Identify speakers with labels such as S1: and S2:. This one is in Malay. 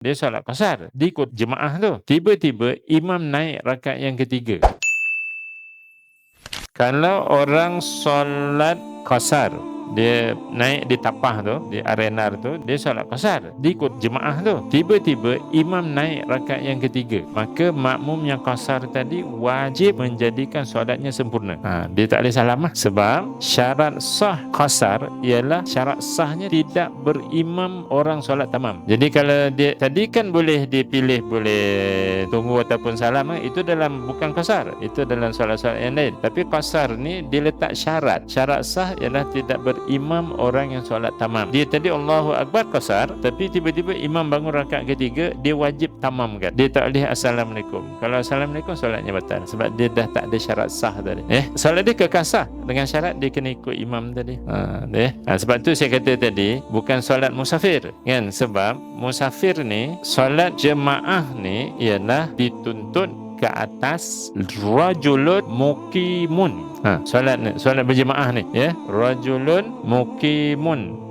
S1: dia solat qasar, dia ikut jemaah tu. Tiba-tiba imam naik rakaat yang ketiga. Kalau orang solat qasar, dia naik di tapah tu, di arena tu, dia solat qasar, dia ikut jemaah tu. Tiba-tiba imam naik rakaat yang ketiga, maka makmum yang qasar tadi wajib menjadikan solatnya sempurna. Dia tak boleh salam lah. Sebab syarat sah qasar ialah syarat sahnya tidak berimam orang solat tamam. Jadi kalau dia tadi kan boleh dipilih, boleh tunggu ataupun salam, itu dalam bukan qasar, itu dalam solat-solat yang lain. Tapi qasar ni dia letak syarat. Syarat sah ialah tidak berimam orang yang solat tamam. Dia tadi Allahu Akbar qasar, tapi tiba-tiba imam bangun rakaat ketiga, dia wajib tamamkan. Dia tak boleh Assalamualaikum. Kalau Assalamualaikum, solatnya batal. Sebab dia dah tak ada syarat sah tadi. Solat dia kekal sah dengan syarat dia kena ikut imam tadi. Sebab tu saya kata tadi, bukan solat musafir kan? Sebab musafir ni, solat jemaah ni ialah dituntut ke atas rajulun muqimun. Solat berjemaah ni, ya, rajulun muqimun.